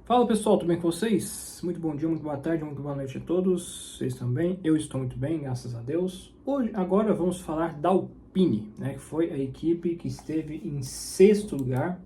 Fala pessoal, tudo bem com vocês? Muito bom dia, muito boa tarde, muito boa noite a todos. Vocês também? Eu estou muito bem, graças a Deus. Agora vamos falar da Alpine, né? Que foi a equipe que esteve em sexto lugar.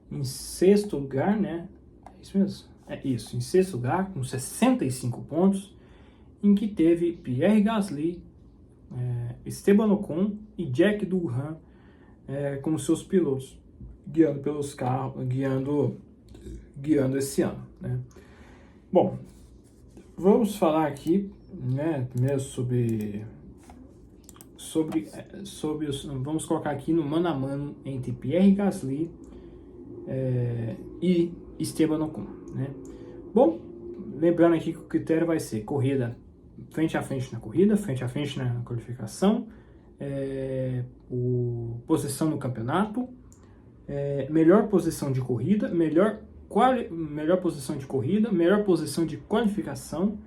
Em sexto lugar, né? É isso mesmo? É isso, em sexto lugar, com 65 pontos, em que teve Pierre Gasly, Esteban Ocon e Jack Durham como seus pilotos, guiando pelos carros, guiando esse ano, né? Bom, vamos falar aqui, né, primeiro vamos colocar aqui no mano a mano entre Pierre Gasly e Esteban Ocon, né? Bom, lembrando aqui que o critério vai ser corrida frente a frente na corrida, frente a frente na qualificação, posição no campeonato, melhor posição de corrida, melhor posição de corrida, melhor posição de qualificação,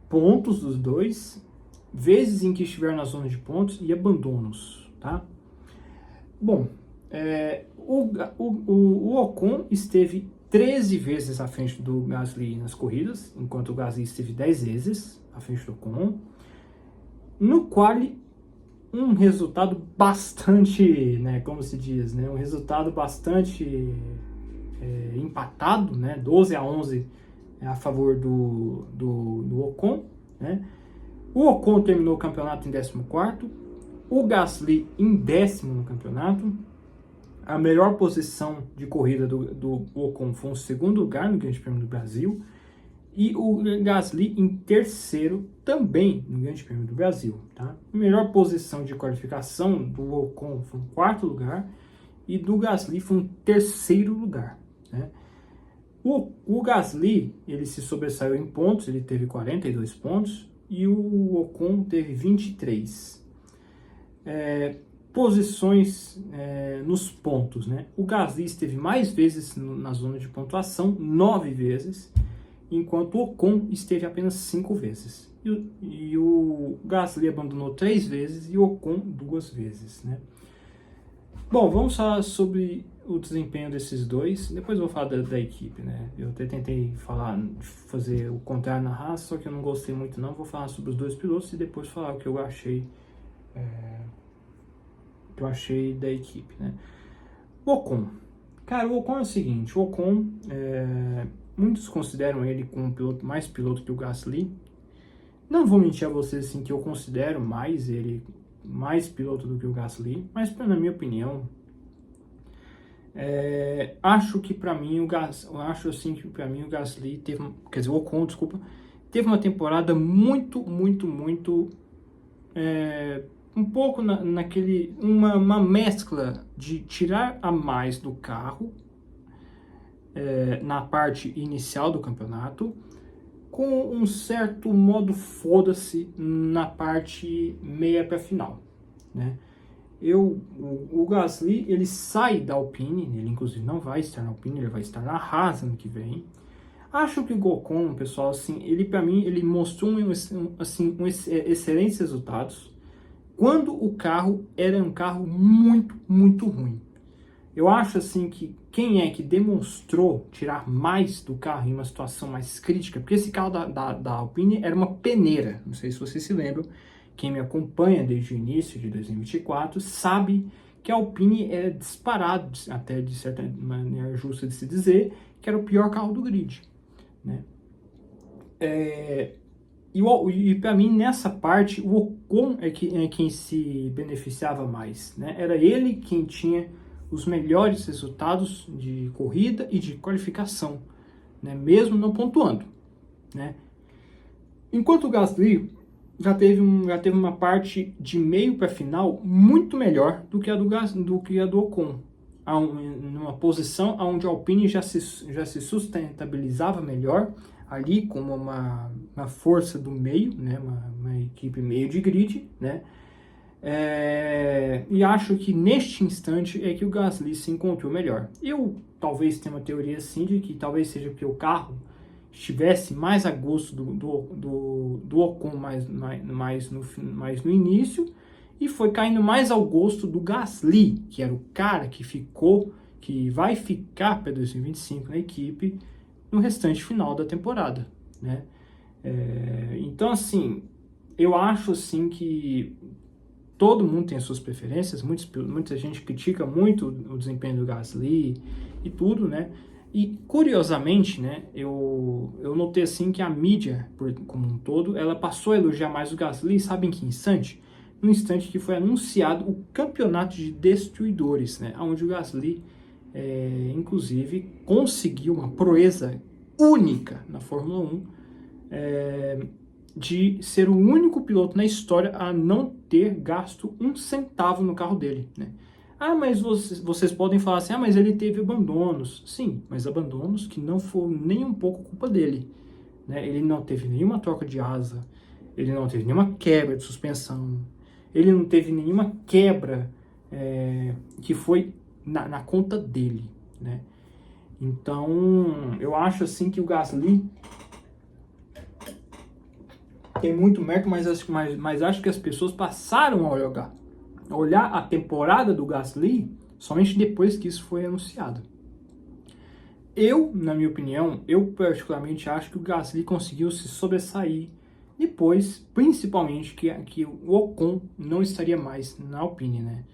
pontos dos dois, vezes em que estiver na zona de pontos e abandonos, tá? Bom, o Ocon esteve 13 vezes à frente do Gasly nas corridas, enquanto o Gasly esteve 10 vezes à frente do Ocon, no quali um resultado bastante, né, como se diz, né, um resultado bastante empatado, né, 12-11 a favor do Ocon, né. O Ocon terminou o campeonato em 14º, o Gasly em 10º no campeonato. A melhor posição de corrida do Ocon foi o segundo lugar no Grande Prêmio do Brasil, e o Gasly em terceiro também no Grande Prêmio do Brasil, tá? A melhor posição de qualificação do Ocon foi um quarto lugar e do Gasly foi um terceiro lugar, né? O Gasly, ele se sobressaiu em pontos, ele teve 42 pontos e o Ocon teve 23. Posições nos pontos, né? O Gasly esteve mais vezes na zona de pontuação, 9 vezes, enquanto o Ocon esteve apenas 5 vezes. E o Gasly abandonou 3 vezes e o Ocon 2 vezes, né? Bom, vamos falar sobre o desempenho desses dois, depois eu vou falar da equipe, né? Eu até tentei fazer o contrário na Haas, só que eu não gostei muito não. Vou falar sobre os dois pilotos e depois falar o que eu achei da equipe, né? O Ocon. Cara, o Ocon é o seguinte, o Ocon, muitos consideram ele como mais piloto que o Gasly. Não vou mentir a vocês assim, que eu considero ele mais piloto do que o Gasly, mas na minha opinião, acho que para mim o Gasly o Ocon, desculpa, teve uma temporada muito um pouco uma mescla de tirar a mais do carro na parte inicial do campeonato, com um certo modo foda-se na parte meia para final, né? O Gasly, ele sai da Alpine, ele inclusive não vai estar na Alpine, ele vai estar na Haas ano que vem. Acho que o Ocon, pessoal, assim, ele para mim, ele mostrou excelentes resultados quando o carro era um carro muito ruim. Eu acho assim que quem que demonstrou tirar mais do carro em uma situação mais crítica, porque esse carro da Alpine era uma peneira, não sei se vocês se lembram, quem me acompanha desde o início de 2024 sabe que a Alpine é disparado, até de certa maneira justa de se dizer, que era o pior carro do grid, né? E para mim, nessa parte, o Ocon é quem se beneficiava mais, né? Era ele quem tinha os melhores resultados de corrida e de qualificação, né? Mesmo não pontuando, né? Enquanto o Gasly já teve uma parte de meio para final muito melhor do que a do Ocon, numa posição onde a Alpine já se sustentabilizava melhor, ali como uma força do meio, né? Uma equipe meio de grid, né? E acho que neste instante é que o Gasly se encontrou melhor. Eu talvez tenha uma teoria assim de que talvez seja porque o carro estivesse mais a gosto do Ocon mais no início, e foi caindo mais ao gosto do Gasly, que era o cara que que vai ficar para 2025 na equipe no restante final da temporada, né? Então, assim, eu acho assim que todo mundo tem as suas preferências, muita gente critica muito o desempenho do Gasly e tudo, né? E, curiosamente, né, eu notei assim que a mídia, como um todo, ela passou a elogiar mais o Gasly, sabe em que instante? No instante que foi anunciado o campeonato de destruidores, né? Onde o Gasly, inclusive, conseguiu uma proeza única na Fórmula 1, de ser o único piloto na história a não ter gasto um centavo no carro dele, né? Ah, mas vocês podem falar assim, mas ele teve abandonos. Sim, mas abandonos que não foram nem um pouco culpa dele, né? Ele não teve nenhuma troca de asa, ele não teve nenhuma quebra de suspensão, ele não teve nenhuma quebra que foi na conta dele, né? Então, eu acho assim que o Gasly tem muito mérito, mas acho que as pessoas passaram a olhar a temporada do Gasly somente depois que isso foi anunciado. Na minha opinião, eu particularmente acho que o Gasly conseguiu se sobressair depois, principalmente que o Ocon não estaria mais na Alpine, né?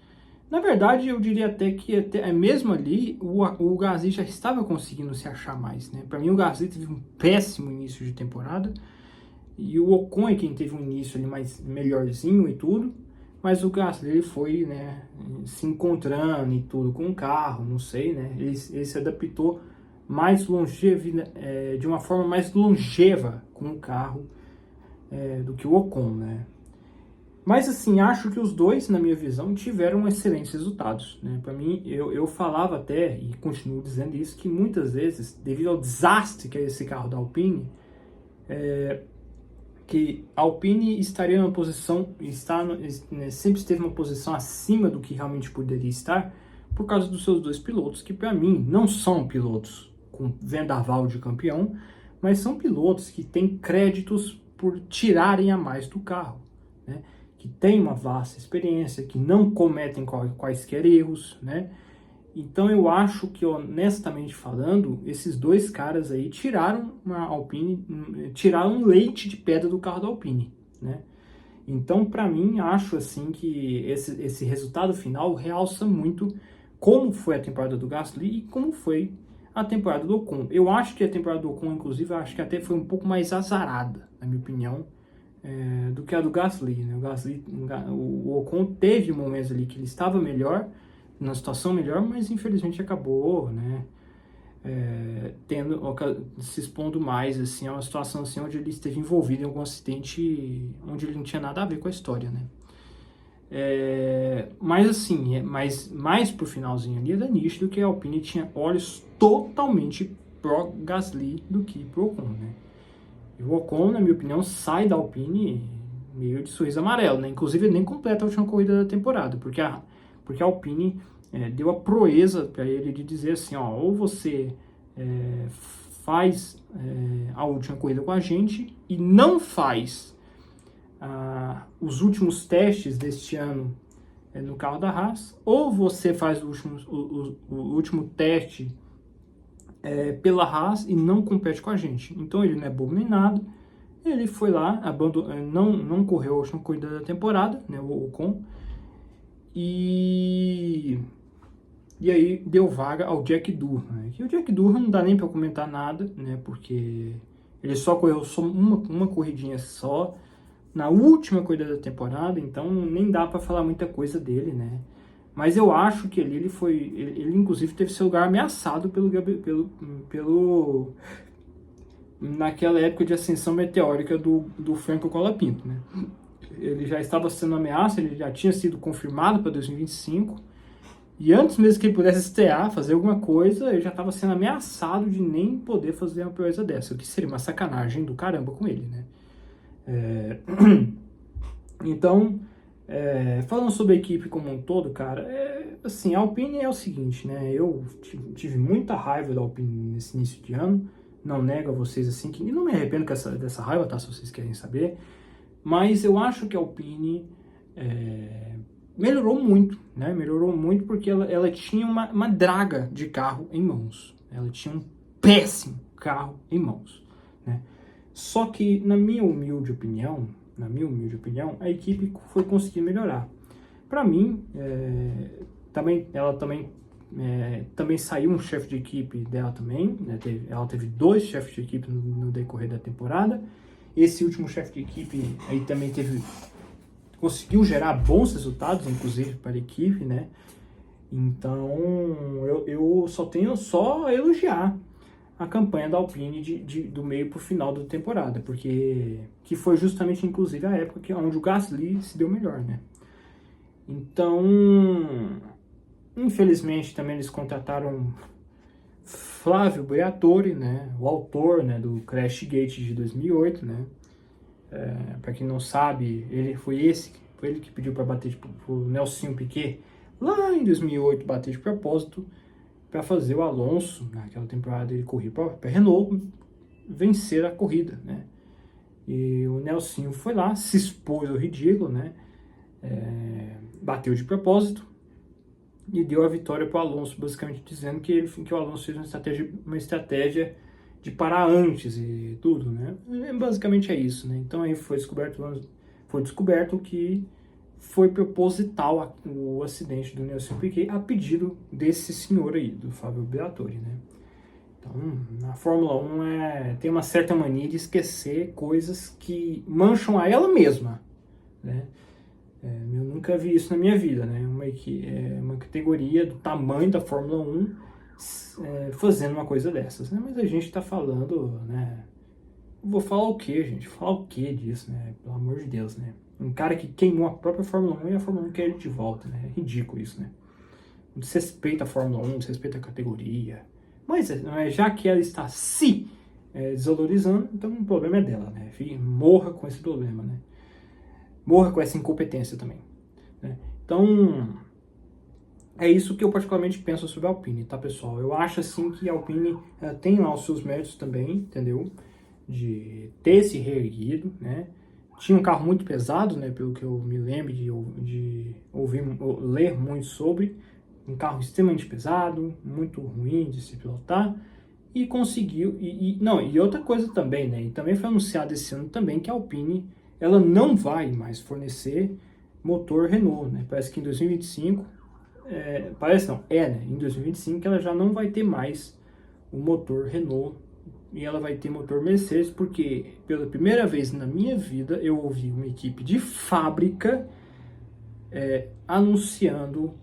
Na verdade, eu diria até que mesmo ali o Gasly já estava conseguindo se achar mais, né? Para mim, o Gasly teve um péssimo início de temporada. E o Ocon é quem teve um início ali mais melhorzinho e tudo, mas o Gasly ele foi, né, se encontrando e tudo com o carro, não sei, né, ele se adaptou mais longevo, de uma forma mais longeva com o carro do que o Ocon, né. Mas assim, acho que os dois, na minha visão, tiveram excelentes resultados, né. Para mim, eu falava até, e continuo dizendo isso, que muitas vezes, devido ao desastre que é esse carro da Alpine, que a Alpine estaria numa posição, sempre esteve numa posição acima do que realmente poderia estar, por causa dos seus dois pilotos, que para mim não são pilotos com vendaval de campeão, mas são pilotos que têm créditos por tirarem a mais do carro, né? Que têm uma vasta experiência, que não cometem quaisquer erros, né? Então eu acho que, honestamente falando, esses dois caras aí tiraram uma Alpine, tiraram um leite de pedra do carro da Alpine, né? Então, para mim, acho assim que esse resultado final realça muito como foi a temporada do Gasly e como foi a temporada do Ocon. Eu acho que a temporada do Ocon, inclusive, acho que até foi um pouco mais azarada, na minha opinião, do que a do Gasly, né? O Ocon teve momentos ali que ele estava melhor, na situação melhor, mas infelizmente acabou, né, se expondo mais, assim, a uma situação assim, onde ele esteve envolvido em algum acidente onde ele não tinha nada a ver com a história, né. Mas assim, mais pro finalzinho ali era nítido que a Alpine tinha olhos totalmente pro Gasly do que pro Ocon, né. E o Ocon, na minha opinião, sai da Alpine meio de sorriso amarelo, né. Inclusive ele nem completa a última corrida da temporada, porque a Alpine deu a proeza para ele de dizer assim, ó, ou você faz a última corrida com a gente e não faz os últimos testes deste ano no carro da Haas, ou você faz o último teste pela Haas e não compete com a gente. Então ele não é bobo nem nada, ele foi lá, não correu a última corrida da temporada, né, o Ocon, e aí deu vaga ao Jack Durham, né? Que o Jack Durham não dá nem para comentar nada, né? Porque ele só correu uma corridinha só na última corrida da temporada, então nem dá para falar muita coisa dele, né? Mas eu acho que ele inclusive teve seu lugar ameaçado pelo naquela época de ascensão meteórica do Franco Colapinto, né? Ele já estava sendo ameaça, ele já tinha sido confirmado para 2025, e antes mesmo que ele pudesse estrear, fazer alguma coisa, ele já estava sendo ameaçado de nem poder fazer uma proeza dessa, o que seria uma sacanagem do caramba com ele, né? Então, falando sobre a equipe como um todo, cara, assim, a Alpine é o seguinte, né? Eu tive muita raiva da Alpine nesse início de ano, não nego a vocês assim, que não me arrependo dessa raiva, tá? Se vocês querem saber. Mas eu acho que a Alpine melhorou muito, né? Melhorou muito porque ela tinha uma draga de carro em mãos. Ela tinha um péssimo carro em mãos, né? Só que, na minha humilde opinião, a equipe foi conseguindo melhorar. Para mim, também saiu um chefe de equipe dela também, né? Ela teve 2 chefes de equipe no decorrer da temporada. Esse último chefe de equipe aí também conseguiu gerar bons resultados, inclusive para a equipe, né? Então, eu só tenho a elogiar a campanha da Alpine do meio para o final da temporada, porque que foi justamente, inclusive, a época onde o Gasly se deu melhor, né? Então, infelizmente, também eles contrataram Flávio Briatore, né? O autor, né, do Crash Gate de 2008, né? Para quem não sabe, foi ele que pediu para bater pro Nelson Piquet lá em 2008, bater de propósito para fazer o Alonso, naquela temporada ele corria para a Renault, vencer a corrida, né? E o Nelson foi lá, se expôs ao ridículo, né? Bateu de propósito e deu a vitória para o Alonso, basicamente dizendo que o Alonso fez uma estratégia de parar antes e tudo, né? Basicamente é isso, né? Então aí foi descoberto que foi proposital o acidente do Nelson Piquet a pedido desse senhor aí, do Fábio Briatore, né? Então, na Fórmula 1 tem uma certa mania de esquecer coisas que mancham a ela mesma, né? Eu nunca vi isso na minha vida, né? Uma categoria do tamanho da Fórmula 1 fazendo uma coisa dessas, né? Mas a gente tá falando, né? Vou falar o quê, gente? Falar o quê disso, né? Pelo amor de Deus, né? Um cara que queimou a própria Fórmula 1 e a Fórmula 1 quer ele de volta, né? É ridículo isso, né? Desrespeita a Fórmula 1, desrespeita a categoria. Mas já que ela está se desvalorizando, então o problema é dela, né? Morra com esse problema, né? Morra com essa incompetência também, né? Então, é isso que eu particularmente penso sobre a Alpine, tá, pessoal? Eu acho, assim, que a Alpine tem lá os seus méritos também, entendeu? De ter se reerguido, né? Tinha um carro muito pesado, né? Pelo que eu me lembro de ler muito sobre. Um carro extremamente pesado, muito ruim de se pilotar. E conseguiu... E outra coisa também, né? E também foi anunciado esse ano também que a Alpine ela não vai mais fornecer motor Renault, né? Parece que em 2025... né? Em 2025 ela já não vai ter mais o motor Renault e ela vai ter motor Mercedes, porque pela primeira vez na minha vida eu ouvi uma equipe de fábrica anunciando,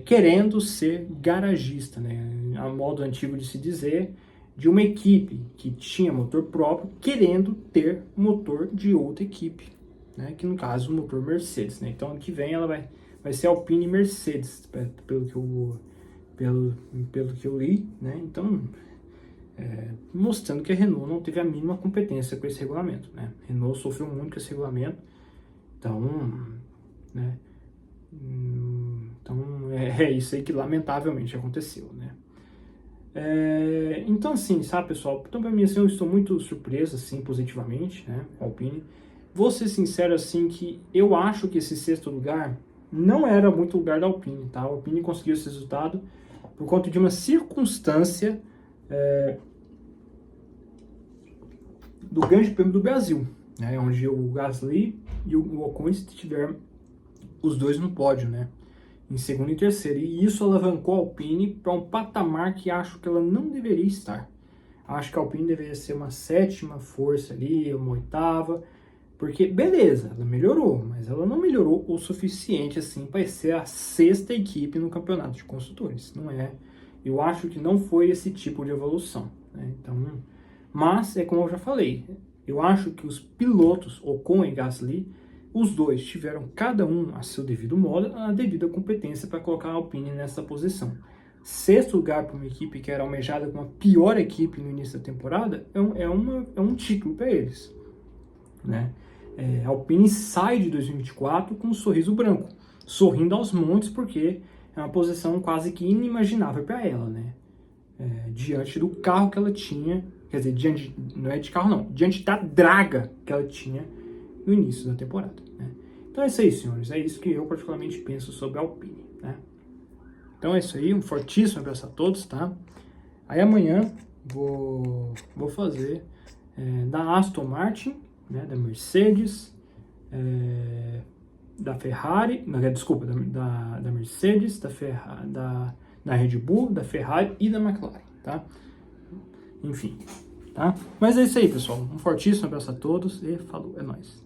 querendo ser garagista, né? A modo antigo de se dizer, de uma equipe que tinha motor próprio querendo ter motor de outra equipe, né? Que no caso o motor Mercedes, né? Então ano que vem ela vai ser Alpine Mercedes, pelo que eu li, né? Então, mostrando que a Renault não teve a mínima competência com esse regulamento, né? Renault sofreu muito com esse regulamento, então, né? Então, é isso aí que lamentavelmente aconteceu, né? Então, assim, sabe, pessoal? Então, pra mim, assim, eu estou muito surpreso, assim, positivamente, né? Com a Alpine. Vou ser sincero, assim, que eu acho que esse 6º lugar não era muito lugar da Alpine, tá? A Alpine conseguiu esse resultado por conta de uma circunstância do Grande Prêmio do Brasil, né? Onde o Gasly e o Ocon estiveram os dois no pódio, né? Em segundo e terceiro. E isso alavancou a Alpine para um patamar que acho que ela não deveria estar. Acho que a Alpine deveria ser uma 7ª força ali, uma 8ª. Porque, beleza, ela melhorou, mas ela não melhorou o suficiente assim para ser a 6ª equipe no campeonato de construtores. Não é. Eu acho que não foi esse tipo de evolução, né? Então, mas, como eu já falei, eu acho que os pilotos, Ocon e Gasly, os dois tiveram cada um a seu devido modo, a devida competência para colocar a Alpine nessa posição. 6º lugar para uma equipe que era almejada como a pior equipe no início da temporada é um título para eles, né? A Alpine sai de 2024 com um sorriso branco, sorrindo aos montes, porque é uma posição quase que inimaginável para ela, né? Diante do carro que ela tinha, quer dizer, não é de carro não, diante da draga que ela tinha no início da temporada, né? Então é isso aí, senhores. É isso que eu particularmente penso sobre a Alpine, né? Então é isso aí. Um fortíssimo abraço a todos, tá? Aí amanhã vou fazer da Aston Martin, né? Da Mercedes, da Ferrari, não, desculpa, da Mercedes, da Red Bull, da Ferrari e da McLaren, tá? Enfim, tá? Mas é isso aí, pessoal. Um fortíssimo abraço a todos e falou, é nóis.